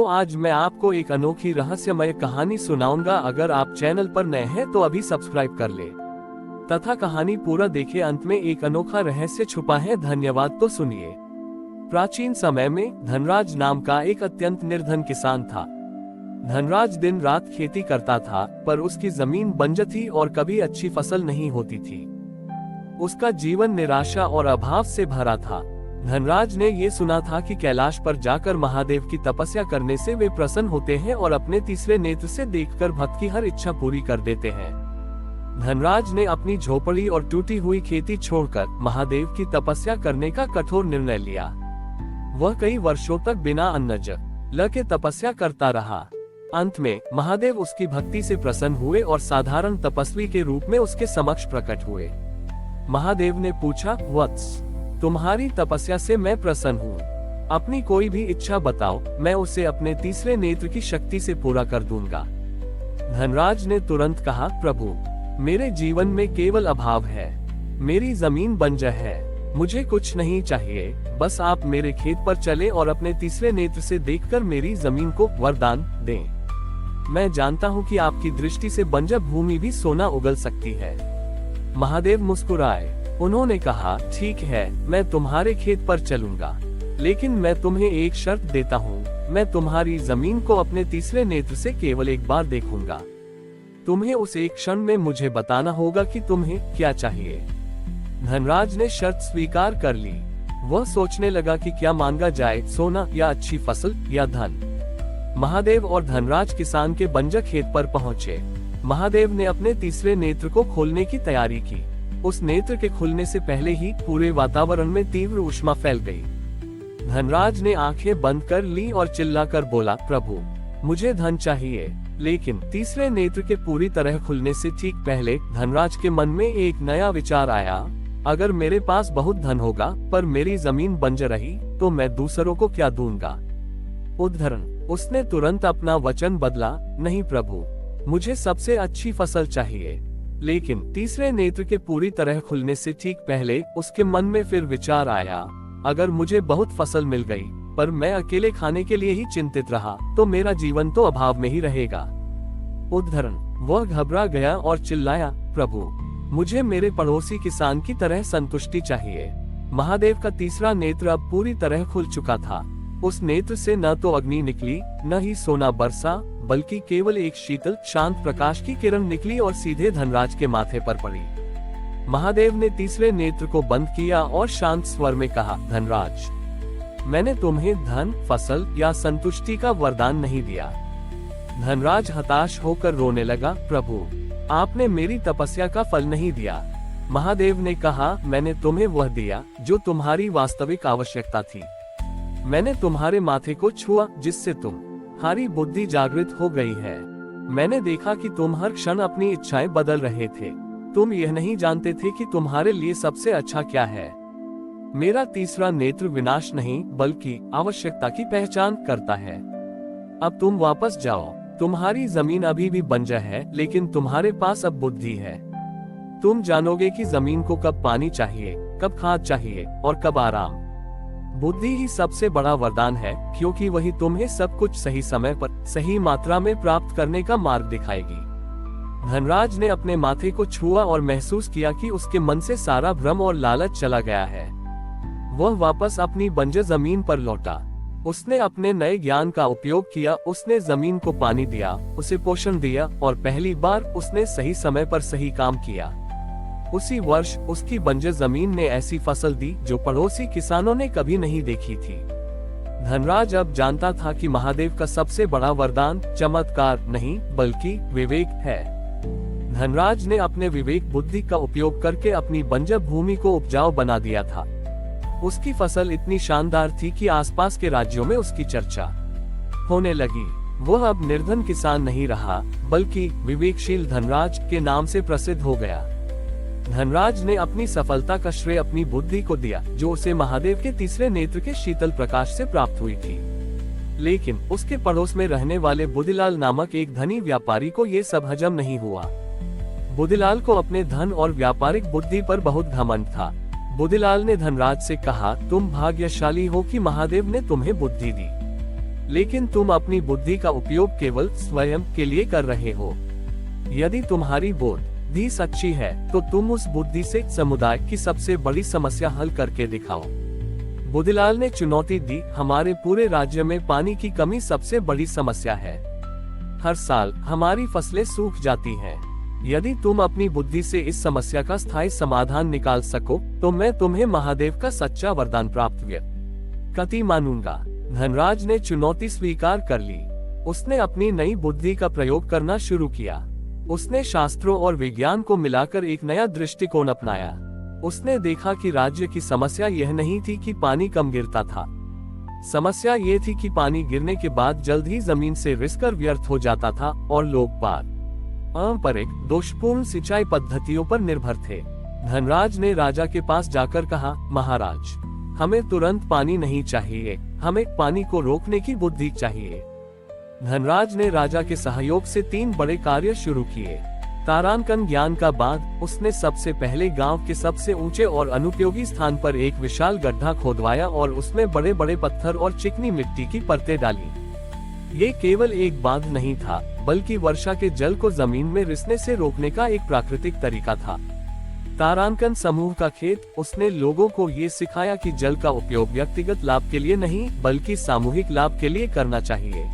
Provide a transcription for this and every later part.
तो आज मैं आपको एक अनोखी रहस्यमय कहानी सुनाऊंगा। अगर आप चैनल पर नए हैं तो अभी सब्सक्राइब कर ले तथा कहानी पूरा देखे। अंत में एक अनोखा रहस्य छुपा है। धन्यवाद। तो सुनिए। प्राचीन समय में धनराज नाम का एक अत्यंत निर्धन किसान था। धनराज दिन रात खेती करता था, पर उसकी जमीन बंजर थी और कभी अच्छी फसल नहीं होती थी। उसका जीवन निराशा और अभाव से भरा था। धनराज ने ये सुना था कि कैलाश पर जाकर महादेव की तपस्या करने से वे प्रसन्न होते हैं और अपने तीसरे नेत्र से देखकर भक्त की हर इच्छा पूरी कर देते हैं। धनराज ने अपनी झोपड़ी और टूटी हुई खेती छोड़कर महादेव की तपस्या करने का कठोर निर्णय लिया। वह कई वर्षों तक बिना अन्न जल के तपस्या करता रहा। अंत में महादेव उसकी भक्ति से प्रसन्न हुए और साधारण तपस्वी के रूप में उसके समक्ष प्रकट हुए। महादेव ने पूछा, वत्स, तुम्हारी तपस्या से मैं प्रसन्न हूँ। अपनी कोई भी इच्छा बताओ, मैं उसे अपने तीसरे नेत्र की शक्ति से पूरा कर दूंगा। धनराज ने तुरंत कहा, प्रभु, मेरे जीवन में केवल अभाव है। मेरी जमीन बंजर है। मुझे कुछ नहीं चाहिए, बस आप मेरे खेत पर चले और अपने तीसरे नेत्र से देखकर मेरी जमीन को वरदान दें। मैं जानता हूँ कि आपकी दृष्टि से बंजर भूमि भी सोना उगल सकती है। महादेव मुस्कुराए। उन्होंने कहा, ठीक है, मैं तुम्हारे खेत पर चलूंगा, लेकिन मैं तुम्हें एक शर्त देता हूँ। मैं तुम्हारी जमीन को अपने तीसरे नेत्र से केवल एक बार देखूंगा। तुम्हें उस एक क्षण में मुझे बताना होगा कि तुम्हें क्या चाहिए। धनराज ने शर्त स्वीकार कर ली। वह सोचने लगा कि क्या मांगा जाए, सोना या अच्छी फसल या धन। महादेव और धनराज किसान के बंजर खेत पर पहुंचे। महादेव ने अपने तीसरे नेत्र को खोलने की तैयारी की। उस नेत्र के खुलने से पहले ही पूरे वातावरण में तीव्र ऊष्मा फैल गई। धनराज ने आंखें बंद कर ली और चिल्लाकर बोला, प्रभु, मुझे धन चाहिए। लेकिन तीसरे नेत्र के पूरी तरह खुलने से ठीक पहले धनराज के मन में एक नया विचार आया। अगर मेरे पास बहुत धन होगा पर मेरी जमीन बंजर रही तो मैं दूसरों को क्या दूंगा। उद्धरण। उसने तुरंत अपना वचन बदला, नहीं प्रभु, मुझे सबसे अच्छी फसल चाहिए। लेकिन तीसरे नेत्र के पूरी तरह खुलने से ठीक पहले उसके मन में फिर विचार आया, अगर मुझे बहुत फसल मिल गई पर मैं अकेले खाने के लिए ही चिंतित रहा तो मेरा जीवन तो अभाव में ही रहेगा। उद्धरण। वह घबरा गया और चिल्लाया, प्रभु, मुझे मेरे पड़ोसी किसान की तरह संतुष्टि चाहिए। महादेव का तीसरा नेत्र अब पूरी तरह खुल चुका था। उस नेत्र से न तो अग्नि निकली, न ही सोना बरसा, बल्कि केवल एक शीतल शांत प्रकाश की किरण निकली और सीधे धनराज के माथे पर पड़ी। महादेव ने तीसरे नेत्र को बंद किया और शांत स्वर में कहा, धनराज, मैंने तुम्हें धन, फसल या संतुष्टि का वरदान नहीं दिया। धनराज हताश होकर रोने लगा, प्रभु, आपने मेरी तपस्या का फल नहीं दिया। महादेव ने कहा, मैंने तुम्हें वह दिया जो तुम्हारी वास्तविक आवश्यकता थी। मैंने तुम्हारे माथे को छुआ जिससे तुम्हारी बुद्धि जागृत हो गई है। मैंने देखा कि तुम हर क्षण अपनी इच्छाएं बदल रहे थे। तुम यह नहीं जानते थे कि तुम्हारे लिए सबसे अच्छा क्या है। मेरा तीसरा नेत्र विनाश नहीं बल्कि आवश्यकता की पहचान करता है। अब तुम वापस जाओ। तुम्हारी जमीन अभी भी बंजर है, लेकिन तुम्हारे पास अब बुद्धि है। तुम जानोगे कि जमीन को कब पानी चाहिए, कब खाद चाहिए और कब आराम। बुद्धि ही सबसे बड़ा वरदान है, क्योंकि वही तुम्हें सब कुछ सही समय पर सही मात्रा में प्राप्त करने का मार्ग दिखाएगी। धनराज ने अपने माथे को छुआ और महसूस किया कि उसके मन से सारा भ्रम और लालच चला गया है। वह वापस अपनी बंजर जमीन पर लौटा। उसने अपने नए ज्ञान का उपयोग किया। उसने जमीन को पानी दिया, उसे पोषण दिया और पहली बार उसने सही समय पर सही काम किया। उसी वर्ष उसकी बंजर जमीन ने ऐसी फसल दी जो पड़ोसी किसानों ने कभी नहीं देखी थी। धनराज अब जानता था कि महादेव का सबसे बड़ा वरदान चमत्कार नहीं बल्कि विवेक है। धनराज ने अपने विवेक बुद्धि का उपयोग करके अपनी बंजर भूमि को उपजाऊ बना दिया था। उसकी फसल इतनी शानदार थी कि आसपास के राज्यों में उसकी चर्चा होने लगी। वह अब निर्धन किसान नहीं रहा बल्कि विवेकशील धनराज के नाम से प्रसिद्ध हो गया। धनराज ने अपनी सफलता का श्रेय अपनी बुद्धि को दिया, जो उसे महादेव के तीसरे नेत्र के शीतल प्रकाश से प्राप्त हुई थी। लेकिन उसके पड़ोस में रहने वाले बुद्धिलाल नामक एक धनी व्यापारी को ये सब हजम नहीं हुआ। बुद्धिलाल को अपने धन और व्यापारिक बुद्धि पर बहुत घमंड था। बुद्धिलाल ने धनराज से कहा, तुम भाग्यशाली हो कि महादेव ने तुम्हें बुद्धि दी। लेकिन तुम अपनी बुद्धि का उपयोग केवल स्वयं के लिए कर रहे हो। यदि तुम्हारी बुद्धि सच्ची है तो तुम उस बुद्धि से समुदाय की सबसे बड़ी समस्या हल करके दिखाओ। बुद्धिलाल ने चुनौती दी, हमारे पूरे राज्य में पानी की कमी सबसे बड़ी समस्या है। हर साल हमारी फसलें सूख जाती हैं। यदि तुम अपनी बुद्धि से इस समस्या का स्थायी समाधान निकाल सको तो मैं तुम्हें महादेव का सच्चा वरदान प्राप्त व्यक्ति मानूंगा। धनराज ने चुनौती स्वीकार कर ली। उसने अपनी नई बुद्धि का प्रयोग करना शुरू किया। उसने शास्त्रों और विज्ञान को मिलाकर एक नया दृष्टिकोण अपनाया। उसने देखा कि राज्य की समस्या यह नहीं थी कि पानी कम गिरता था। समस्या ये थी कि पानी गिरने के बाद जल्द ही जमीन से रिसकर व्यर्थ हो जाता था और लोग पारंपरिक दोषपूर्ण सिंचाई पद्धतियों पर निर्भर थे। धनराज ने राजा के पास जाकर कहा, महाराज, हमें तुरंत पानी नहीं चाहिए, हमें पानी को रोकने की बुद्धि चाहिए। धनराज ने राजा के सहयोग से 3 बड़े कार्य शुरू किए। तारांकन ज्ञान का बाद उसने सबसे पहले गांव के सबसे ऊंचे और अनुपयोगी स्थान पर एक विशाल गड्ढा खोदवाया और उसमें बड़े बड़े पत्थर और चिकनी मिट्टी की परतें डाली। ये केवल एक बांध नहीं था, बल्कि वर्षा के जल को जमीन में रिसने से रोकने का एक प्राकृतिक तरीका था। तारांकन समूह का खेत, उसने लोगों को ये सिखाया कि जल का उपयोग व्यक्तिगत लाभ के लिए नहीं बल्कि सामूहिक लाभ के लिए करना चाहिए।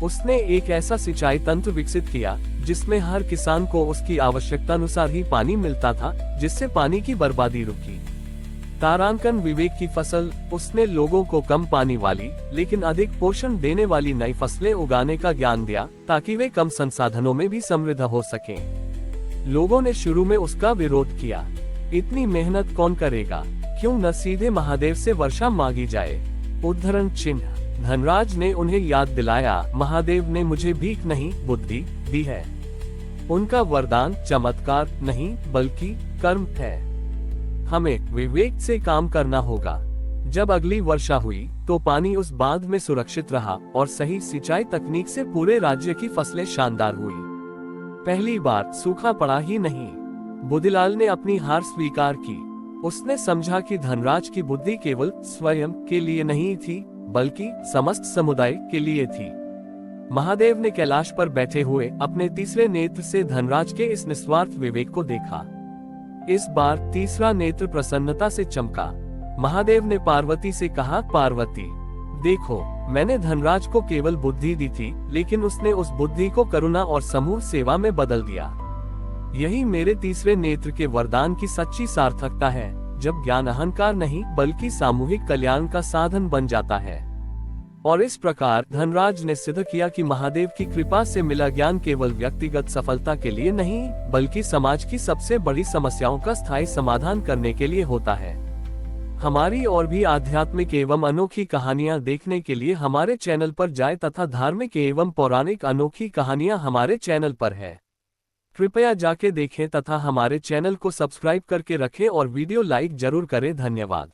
उसने एक ऐसा सिंचाई तंत्र विकसित किया जिसमें हर किसान को उसकी आवश्यकता अनुसार ही पानी मिलता था, जिससे पानी की बर्बादी रुकी। तारांकन विवेक की फसल, उसने लोगों को कम पानी वाली लेकिन अधिक पोषण देने वाली नई फसलें उगाने का ज्ञान दिया ताकि वे कम संसाधनों में भी समृद्ध हो सकें। लोगों ने शुरू में उसका विरोध किया, इतनी मेहनत कौन करेगा, क्यों न सीधे महादेव से वर्षा मांगी जाए। उद्धरण चिन्ह। धनराज ने उन्हें याद दिलाया, महादेव ने मुझे भीख नहीं बुद्धि दी है। उनका वरदान चमत्कार नहीं बल्कि कर्म है। हमें विवेक से काम करना होगा। जब अगली वर्षा हुई तो पानी उस बांध में सुरक्षित रहा और सही सिंचाई तकनीक से पूरे राज्य की फसलें शानदार हुई। पहली बार सूखा पड़ा ही नहीं। बुद्धिलाल ने अपनी हार स्वीकार की। उसने समझा कि धनराज की बुद्धि केवल स्वयं के लिए नहीं थी बल्कि समस्त समुदाय के लिए थी। महादेव ने कैलाश पर बैठे हुए अपने तीसरे नेत्र से धनराज के इस निस्वार्थ विवेक को देखा। इस बार तीसरा नेत्र प्रसन्नता से चमका। महादेव ने पार्वती से कहा, पार्वती, देखो, मैंने धनराज को केवल बुद्धि दी थी, लेकिन उसने उस बुद्धि को करुणा और समूह सेवा में बदल दिया। यही मेरे तीसरे नेत्र के वरदान की सच्ची सार्थकता है, जब ज्ञान अहंकार नहीं बल्कि सामूहिक कल्याण का साधन बन जाता है। और इस प्रकार धनराज ने सिद्ध किया कि महादेव की कृपा से मिला ज्ञान केवल व्यक्तिगत सफलता के लिए नहीं बल्कि समाज की सबसे बड़ी समस्याओं का स्थायी समाधान करने के लिए होता है। हमारी और भी आध्यात्मिक एवं अनोखी कहानियां देखने के लिए हमारे चैनल पर जाएं तथा धार्मिक एवं पौराणिक अनोखी कहानियां हमारे चैनल पर है। कृपया जाके देखें तथा हमारे चैनल को सब्सक्राइब करके रखें और वीडियो लाइक जरूर करें। धन्यवाद।